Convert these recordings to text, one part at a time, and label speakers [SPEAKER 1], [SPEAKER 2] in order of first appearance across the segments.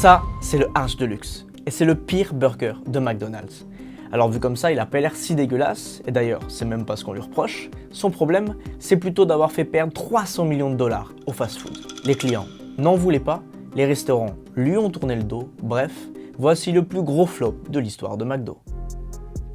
[SPEAKER 1] Ça, c'est le Arch Deluxe. Et c'est le pire burger de McDonald's. Alors vu comme ça, il a pas l'air si dégueulasse, et d'ailleurs, c'est même pas ce qu'on lui reproche. Son problème, c'est plutôt d'avoir fait perdre 300 millions de dollars au fast-food. Les clients n'en voulaient pas, les restaurants lui ont tourné le dos, bref, voici le plus gros flop de l'histoire de McDo.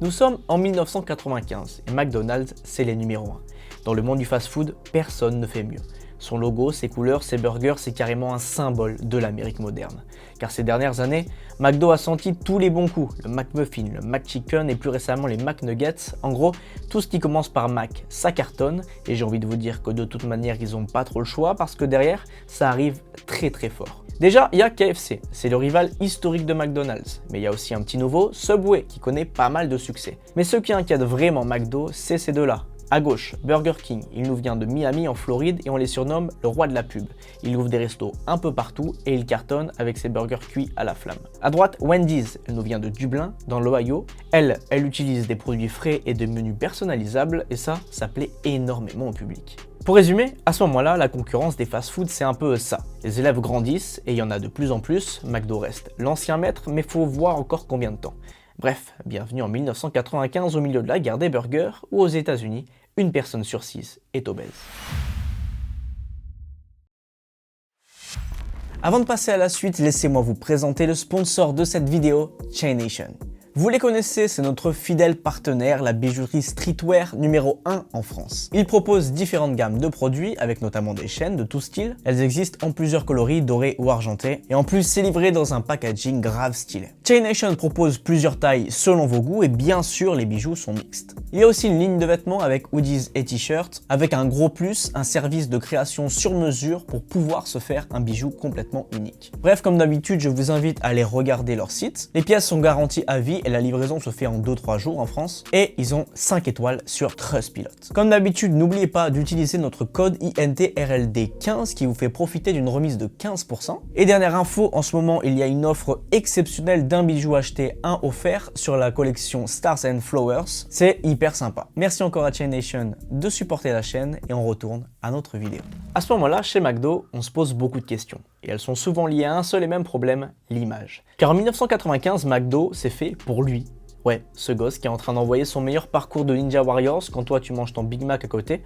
[SPEAKER 1] Nous sommes en 1995 et McDonald's, c'est les numéros 1. Dans le monde du fast-food, personne ne fait mieux. Son logo, ses couleurs, ses burgers, c'est carrément un symbole de l'Amérique moderne. Car ces dernières années, McDo a senti tous les bons coups, le McMuffin, le McChicken et plus récemment les McNuggets. En gros, tout ce qui commence par Mac, ça cartonne et j'ai envie de vous dire que de toute manière, ils n'ont pas trop le choix parce que derrière, ça arrive très fort. Déjà, il y a KFC, c'est le rival historique de McDonald's. Mais il y a aussi un petit nouveau, Subway, qui connaît pas mal de succès. Mais ce qui inquiète vraiment McDo, c'est ces deux-là. À gauche, Burger King, il nous vient de Miami en Floride et on les surnomme le roi de la pub. Il ouvre des restos un peu partout et il cartonne avec ses burgers cuits à la flamme. À droite, Wendy's, elle nous vient de Dublin, dans l'Ohio. Elle utilise des produits frais et des menus personnalisables et ça plaît énormément au public. Pour résumer, à ce moment-là, la concurrence des fast-foods, c'est un peu ça. Les élèves grandissent et il y en a de plus en plus. McDo reste l'ancien maître, mais faut voir encore combien de temps. Bref, bienvenue en 1995 au milieu de la guerre des burgers où aux États-Unis, une personne sur 6 est obèse. Avant de passer à la suite, laissez-moi vous présenter le sponsor de cette vidéo, Chain Nation. Vous les connaissez, c'est notre fidèle partenaire, la bijouterie streetwear numéro 1 en France. Ils proposent différentes gammes de produits, avec notamment des chaînes de tout style. Elles existent en plusieurs coloris, dorés ou argentés, et en plus c'est livré dans un packaging grave stylé. Chain Nation propose plusieurs tailles selon vos goûts, et bien sûr les bijoux sont mixtes. Il y a aussi une ligne de vêtements avec hoodies et t-shirts, avec un gros plus, un service de création sur mesure pour pouvoir se faire un bijou complètement unique. Bref, comme d'habitude, je vous invite à aller regarder leur site. Les pièces sont garanties à vie et la livraison se fait en 2-3 jours en France et ils ont 5 étoiles sur Trustpilot. Comme d'habitude, n'oubliez pas d'utiliser notre code INTRLD15 qui vous fait profiter d'une remise de 15%. Et dernière info, en ce moment, il y a une offre exceptionnelle d'un bijou acheté, un offert sur la collection Stars and Flowers. C'est hyper sympa. Merci encore à Chain Nation de supporter la chaîne et on retourne à notre vidéo. À ce moment-là, chez McDo, on se pose beaucoup de questions. Et elles sont souvent liées à un seul et même problème, l'image. Car en 1995, McDo s'est fait pour lui. Ouais, ce gosse qui est en train d'envoyer son meilleur parcours de Ninja Warriors quand toi tu manges ton Big Mac à côté.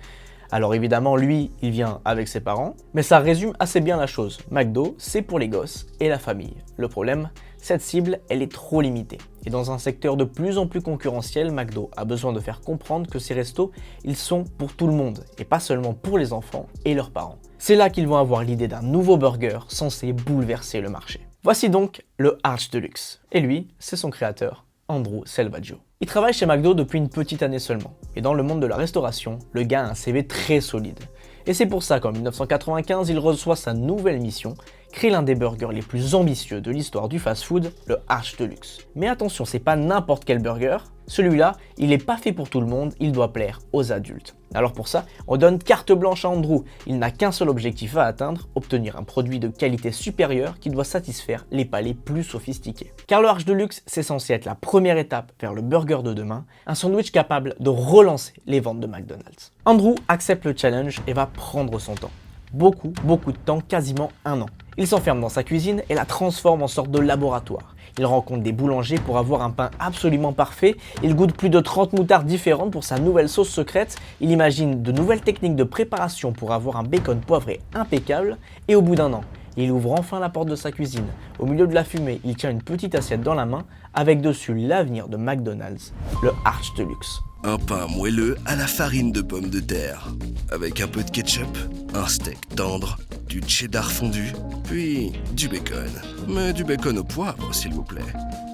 [SPEAKER 1] Alors évidemment, lui, il vient avec ses parents, mais ça résume assez bien la chose. McDo, c'est pour les gosses et la famille. Le problème, cette cible, elle est trop limitée. Et dans un secteur de plus en plus concurrentiel, McDo a besoin de faire comprendre que ces restos, ils sont pour tout le monde, et pas seulement pour les enfants et leurs parents. C'est là qu'ils vont avoir l'idée d'un nouveau burger censé bouleverser le marché. Voici donc le Arch Deluxe. Et lui, c'est son créateur, Andrew Selvaggio. Il travaille chez McDo depuis une petite année seulement. Et dans le monde de la restauration, le gars a un CV très solide. Et c'est pour ça qu'en 1995, il reçoit sa nouvelle mission, créer l'un des burgers les plus ambitieux de l'histoire du fast-food, le Arch Deluxe. Mais attention, c'est pas n'importe quel burger. Celui-là, il n'est pas fait pour tout le monde, il doit plaire aux adultes. Alors pour ça, on donne carte blanche à Andrew. Il n'a qu'un seul objectif à atteindre, obtenir un produit de qualité supérieure qui doit satisfaire les palais plus sophistiqués. Car le Arch Deluxe, c'est censé être la première étape vers le burger de demain, un sandwich capable de relancer les ventes de McDonald's. Andrew accepte le challenge et va prendre son temps. Beaucoup de temps, quasiment 1 an. Il s'enferme dans sa cuisine et la transforme en sorte de laboratoire. Il rencontre des boulangers pour avoir un pain absolument parfait. Il goûte plus de 30 moutardes différentes pour sa nouvelle sauce secrète. Il imagine de nouvelles techniques de préparation pour avoir un bacon poivré impeccable. Et au bout d'1 an, il ouvre enfin la porte de sa cuisine. Au milieu de la fumée, il tient une petite assiette dans la main avec dessus l'avenir de McDonald's, le Arch Deluxe.
[SPEAKER 2] Un pain moelleux à la farine de pommes de terre, avec un peu de ketchup, un steak tendre, du cheddar fondu, puis du bacon. Mais du bacon au poivre, s'il vous plaît.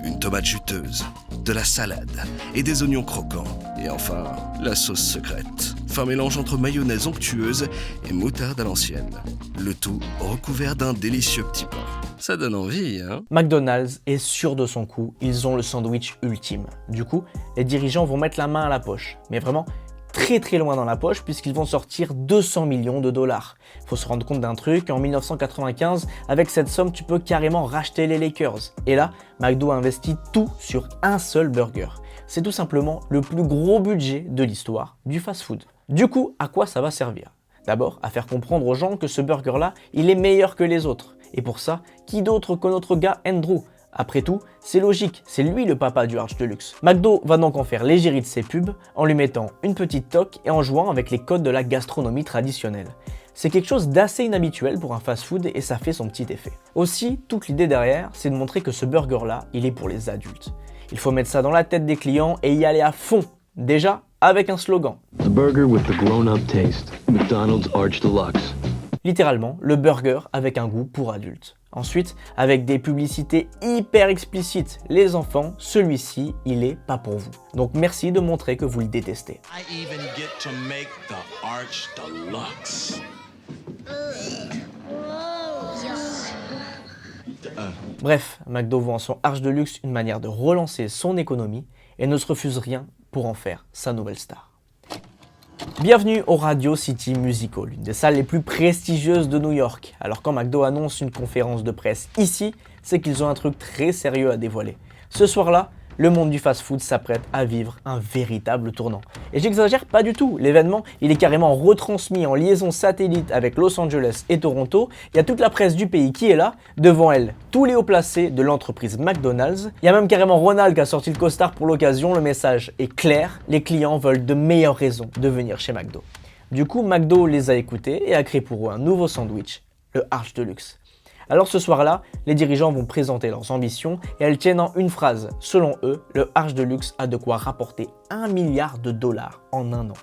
[SPEAKER 2] Une tomate juteuse, de la salade et des oignons croquants. Et enfin, la sauce secrète. Fin mélange entre mayonnaise onctueuse et moutarde à l'ancienne. Le tout recouvert d'un délicieux petit pain. Ça donne envie, hein?
[SPEAKER 1] McDonald's est sûr de son coup, ils ont le sandwich ultime. Du coup, les dirigeants vont mettre la main à la poche. Mais vraiment très loin dans la poche puisqu'ils vont sortir 200 millions de dollars. Faut se rendre compte d'un truc, en 1995, avec cette somme, tu peux carrément racheter les Lakers. Et là, McDo a investi tout sur un seul burger. C'est tout simplement le plus gros budget de l'histoire du fast-food. Du coup, à quoi ça va servir? D'abord, à faire comprendre aux gens que ce burger-là, il est meilleur que les autres. Et pour ça, qui d'autre que notre gars Andrew? Après tout, c'est logique, c'est lui le papa du Arch Deluxe. McDo va donc en faire l'égérie de ses pubs en lui mettant une petite toque et en jouant avec les codes de la gastronomie traditionnelle. C'est quelque chose d'assez inhabituel pour un fast-food et ça fait son petit effet. Aussi, toute l'idée derrière, c'est de montrer que ce burger-là, il est pour les adultes. Il faut mettre ça dans la tête des clients et y aller à fond. Déjà, avec un slogan.
[SPEAKER 3] The burger with the grown-up taste. McDonald's Arch Deluxe.
[SPEAKER 1] Littéralement, le burger avec un goût pour adultes. Ensuite, avec des publicités hyper explicites. Les enfants, celui-ci, il est pas pour vous. Donc merci de montrer que vous le détestez.
[SPEAKER 4] I even get to make the Arch Deluxe.
[SPEAKER 1] Bref, McDo voit en son Arch Deluxe une manière de relancer son économie et ne se refuse rien pour en faire sa nouvelle star. Bienvenue au Radio City Music Hall, l'une des salles les plus prestigieuses de New York. Alors quand McDo annonce une conférence de presse ici, c'est qu'ils ont un truc très sérieux à dévoiler. Ce soir-là, le monde du fast-food s'apprête à vivre un véritable tournant. Et j'exagère pas du tout, l'événement, il est carrément retransmis en liaison satellite avec Los Angeles et Toronto. Il y a toute la presse du pays qui est là, devant elle, tous les hauts placés de l'entreprise McDonald's. Il y a même carrément Ronald qui a sorti le costard pour l'occasion, le message est clair, les clients veulent de meilleures raisons de venir chez McDo. Du coup, McDo les a écoutés et a créé pour eux un nouveau sandwich, le Arch Deluxe. Alors ce soir-là, les dirigeants vont présenter leurs ambitions et elles tiennent en une phrase. Selon eux, le Arch Deluxe a de quoi rapporter $1 milliard en un an.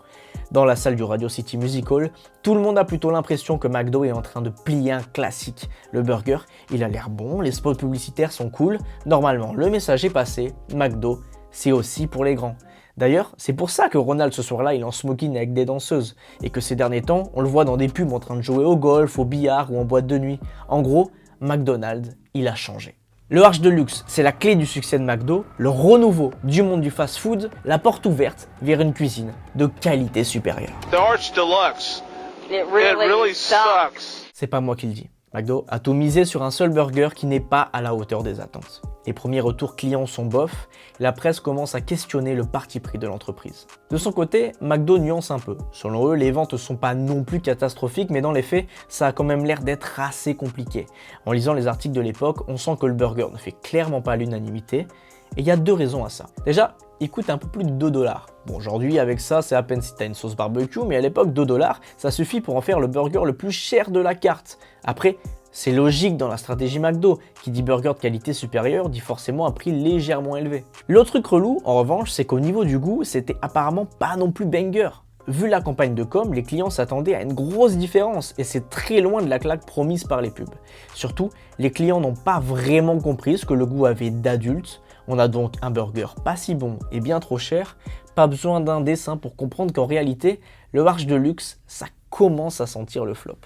[SPEAKER 1] Dans la salle du Radio City Music Hall, tout le monde a plutôt l'impression que McDo est en train de plier un classique. Le burger, il a l'air bon, les spots publicitaires sont cool. Normalement, le message est passé, McDo, c'est aussi pour les grands. D'ailleurs, c'est pour ça que Ronald ce soir-là, il est en smoking avec des danseuses. Et que ces derniers temps, on le voit dans des pubs en train de jouer au golf, au billard ou en boîte de nuit. En gros, McDonald's, il a changé. Le Arch Deluxe, c'est la clé du succès de McDo, le renouveau du monde du fast-food, la porte ouverte vers une cuisine de qualité supérieure.
[SPEAKER 5] The Arch Deluxe. It really sucks.
[SPEAKER 1] C'est pas moi qui le dis. McDo a tout misé sur un seul burger qui n'est pas à la hauteur des attentes. Les premiers retours clients sont bof, la presse commence à questionner le parti pris de l'entreprise. De son côté, McDo nuance un peu. Selon eux, les ventes ne sont pas non plus catastrophiques, mais dans les faits, ça a quand même l'air d'être assez compliqué. En lisant les articles de l'époque, on sent que le burger ne fait clairement pas l'unanimité, et il y a deux raisons à ça. Déjà, il coûte un peu plus de $2. Bon, aujourd'hui, avec ça, c'est à peine si t'as une sauce barbecue, mais à l'époque, $2, ça suffit pour en faire le burger le plus cher de la carte. Après, c'est logique dans la stratégie McDo, qui dit burger de qualité supérieure dit forcément un prix légèrement élevé. L'autre truc relou, en revanche, c'est qu'au niveau du goût, c'était apparemment pas non plus banger. Vu la campagne de com, les clients s'attendaient à une grosse différence et c'est très loin de la claque promise par les pubs. Surtout, les clients n'ont pas vraiment compris ce que le goût avait d'adulte. On a donc un burger pas si bon et bien trop cher, pas besoin d'un dessin pour comprendre qu'en réalité, le Arch Deluxe, ça commence à sentir le flop.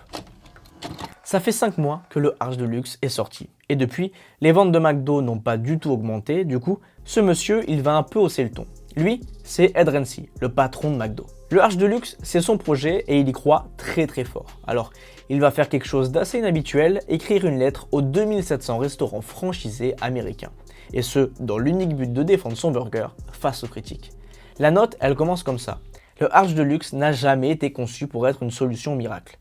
[SPEAKER 1] Ça fait 5 mois que le Arch Deluxe est sorti. Et depuis, les ventes de McDo n'ont pas du tout augmenté. Du coup, ce monsieur, il va un peu hausser le ton. Lui, c'est Ed Rensi, le patron de McDo. Le Arch Deluxe, c'est son projet et il y croit très très fort. Alors, il va faire quelque chose d'assez inhabituel, écrire une lettre aux 2700 restaurants franchisés américains. Et ce, dans l'unique but de défendre son burger face aux critiques. La note, elle commence comme ça. Le Arch Deluxe n'a jamais été conçu pour être une solution miracle.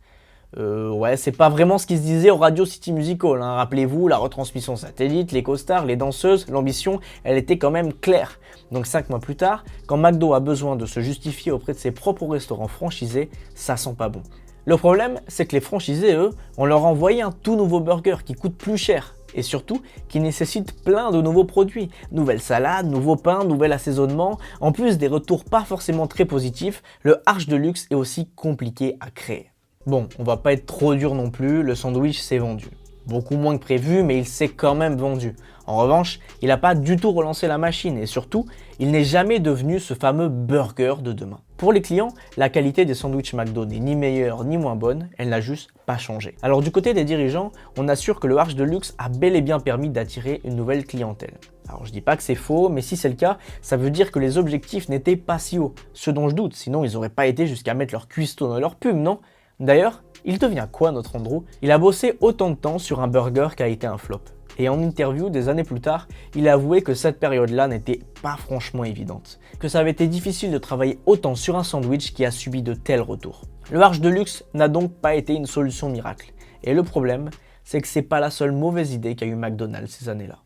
[SPEAKER 1] Ouais, c'est pas vraiment ce qui se disait au Radio City Music Hall, hein. Rappelez-vous, la retransmission satellite, les costards, les danseuses, l'ambition, elle était quand même claire. Donc 5 mois plus tard, quand McDo a besoin de se justifier auprès de ses propres restaurants franchisés, ça sent pas bon. Le problème, c'est que les franchisés, eux, on leur a envoyé un tout nouveau burger qui coûte plus cher. Et surtout, qui nécessite plein de nouveaux produits. Nouvelles salades, nouveaux pains, nouvel assaisonnement. En plus des retours pas forcément très positifs, le Arch Deluxe est aussi compliqué à créer. Bon, on va pas être trop dur non plus, le sandwich s'est vendu. Beaucoup moins que prévu, mais il s'est quand même vendu. En revanche, il n'a pas du tout relancé la machine et surtout, il n'est jamais devenu ce fameux burger de demain. Pour les clients, la qualité des sandwichs McDo n'est ni meilleure ni moins bonne, elle n'a juste pas changé. Alors du côté des dirigeants, on assure que le Arch Deluxe a bel et bien permis d'attirer une nouvelle clientèle. Alors je dis pas que c'est faux, mais si c'est le cas, ça veut dire que les objectifs n'étaient pas si hauts. Ce dont je doute, sinon ils n'auraient pas été jusqu'à mettre leur cuistot dans leur pub, non ? D'ailleurs, il devient quoi notre Andrew ? Il a bossé autant de temps sur un burger qui a été un flop. Et en interview des années plus tard, il a avoué que cette période-là n'était pas franchement évidente. Que ça avait été difficile de travailler autant sur un sandwich qui a subi de tels retours. Le Arch Deluxe n'a donc pas été une solution miracle. Et le problème, c'est que c'est pas la seule mauvaise idée qu'a eu McDonald's ces années-là.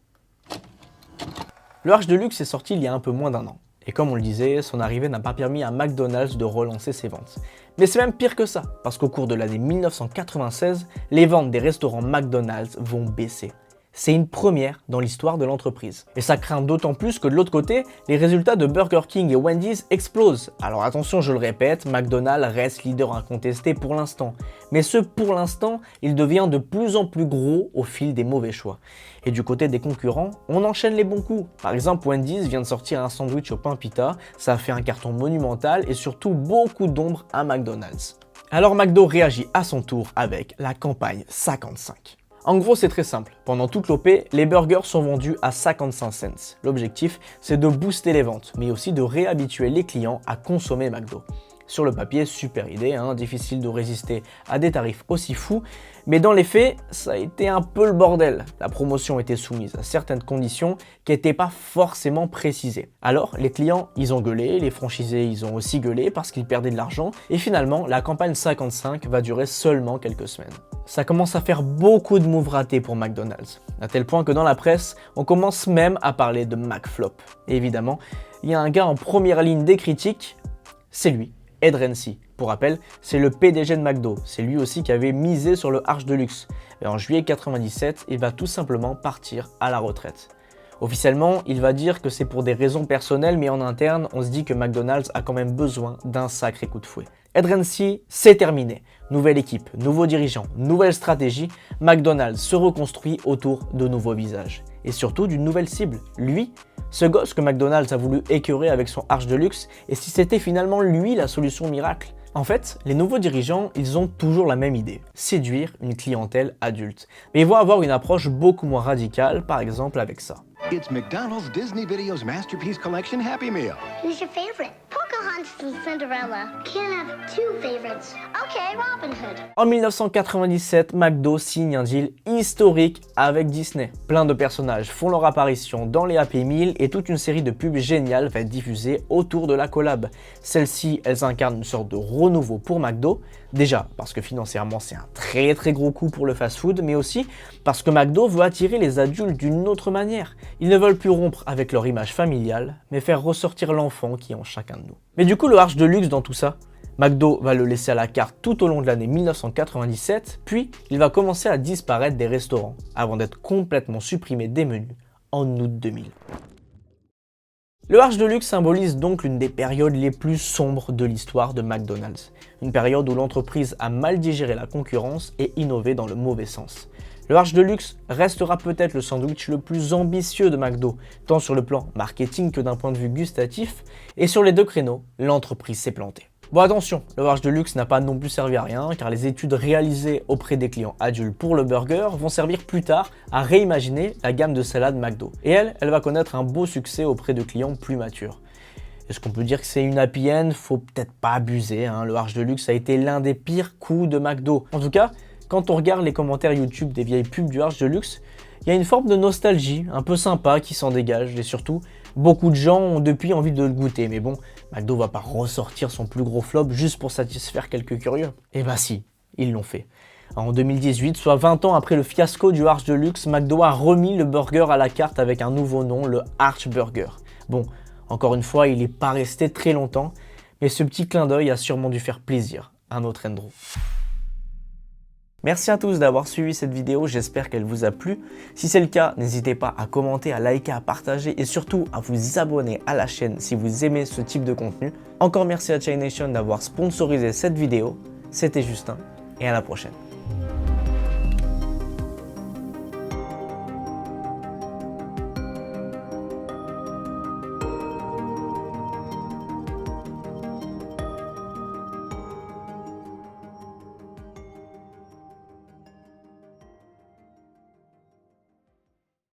[SPEAKER 1] Le Arch de luxe est sorti il y a un peu moins d'un an. Et comme on le disait, son arrivée n'a pas permis à McDonald's de relancer ses ventes. Mais c'est même pire que ça, parce qu'au cours de l'année 1996, les ventes des restaurants McDonald's vont baisser. C'est une première dans l'histoire de l'entreprise. Et ça craint d'autant plus que de l'autre côté, les résultats de Burger King et Wendy's explosent. Alors attention, je le répète, McDonald's reste leader incontesté pour l'instant. Mais ce pour l'instant, il devient de plus en plus gros au fil des mauvais choix. Et du côté des concurrents, on enchaîne les bons coups. Par exemple, Wendy's vient de sortir un sandwich au pain pita, ça a fait un carton monumental et surtout beaucoup d'ombre à McDonald's. Alors McDo réagit à son tour avec la campagne 55. En gros, c'est très simple. Pendant toute l'OP, les burgers sont vendus à 55 cents. L'objectif, c'est de booster les ventes, mais aussi de réhabituer les clients à consommer McDo. Sur le papier, super idée, difficile de résister à des tarifs aussi fous, mais dans les faits, ça a été un peu le bordel. La promotion était soumise à certaines conditions qui n'étaient pas forcément précisées. Alors, les clients, ils ont gueulé, les franchisés, ils ont aussi gueulé parce qu'ils perdaient de l'argent, et finalement, la campagne 55 va durer seulement quelques semaines. Ça commence à faire beaucoup de moves ratés pour McDonald's, à tel point que dans la presse, on commence même à parler de McFlop. Et évidemment, il y a un gars en première ligne des critiques, c'est lui. Ed Rensi. Pour rappel, c'est le PDG de McDo. C'est lui aussi qui avait misé sur le Arch de luxe. Et en juillet 97, il va tout simplement partir à la retraite. Officiellement, il va dire que c'est pour des raisons personnelles, mais en interne, on se dit que McDonald's a quand même besoin d'un sacré coup de fouet. Ed Rensi, c'est terminé. Nouvelle équipe, nouveaux dirigeants, nouvelle stratégie, McDonald's se reconstruit autour de nouveaux visages. Et surtout d'une nouvelle cible, lui, ce gosse que McDonald's a voulu écœurer avec son Arch de luxe, et si c'était finalement lui la solution miracle? En fait, les nouveaux dirigeants, ils ont toujours la même idée, séduire une clientèle adulte. Mais ils vont avoir une approche beaucoup moins radicale, par exemple avec ça.
[SPEAKER 6] It's McDonald's Disney Videos Masterpiece Collection Happy Meal.
[SPEAKER 7] Who's your favorite? Pocahontas and Cinderella. Can't have two favorites. Okay, Robin Hood.
[SPEAKER 1] En 1997, McDo signe un deal historique avec Disney. Plein de personnages font leur apparition dans les Happy Meal et toute une série de pubs géniales va être diffusée autour de la collab. Celles-ci, elles incarnent une sorte de renouveau pour McDo. Déjà parce que financièrement c'est un très gros coup pour le fast-food, mais aussi parce que McDo veut attirer les adultes d'une autre manière. Ils ne veulent plus rompre avec leur image familiale, mais faire ressortir l'enfant qui est en chacun de nous. Mais du coup, le Arch de luxe dans tout ça, McDo va le laisser à la carte tout au long de l'année 1997, puis il va commencer à disparaître des restaurants, avant d'être complètement supprimé des menus en août 2000. Le Arch de luxe symbolise donc l'une des périodes les plus sombres de l'histoire de McDonald's. Une période où l'entreprise a mal digéré la concurrence et innové dans le mauvais sens. Le Arch de luxe restera peut-être le sandwich le plus ambitieux de McDo, tant sur le plan marketing que d'un point de vue gustatif, et sur les deux créneaux, l'entreprise s'est plantée. Bon attention, le Arch de luxe n'a pas non plus servi à rien, car les études réalisées auprès des clients adultes pour le burger vont servir plus tard à réimaginer la gamme de salade McDo. Et elle va connaître un beau succès auprès de clients plus matures. Est-ce qu'on peut dire que c'est une happy end? Faut peut-être pas abuser, le Arch de luxe a été l'un des pires coups de McDo. En tout cas, quand on regarde les commentaires YouTube des vieilles pubs du Arch de luxe, il y a une forme de nostalgie un peu sympa qui s'en dégage et surtout, beaucoup de gens ont depuis envie de le goûter. Mais bon, McDo va pas ressortir son plus gros flop juste pour satisfaire quelques curieux. Eh bah si, ils l'ont fait. En 2018, soit 20 ans après le fiasco du Arch de luxe, McDo a remis le burger à la carte avec un nouveau nom, le Arch Burger. Bon, encore une fois, il n'est pas resté très longtemps, mais ce petit clin d'œil a sûrement dû faire plaisir à notre Andrew. Merci à tous d'avoir suivi cette vidéo, j'espère qu'elle vous a plu. Si c'est le cas, n'hésitez pas à commenter, à liker, à partager et surtout à vous abonner à la chaîne si vous aimez ce type de contenu. Encore merci à Chain Nation d'avoir sponsorisé cette vidéo. C'était Justin et à la prochaine.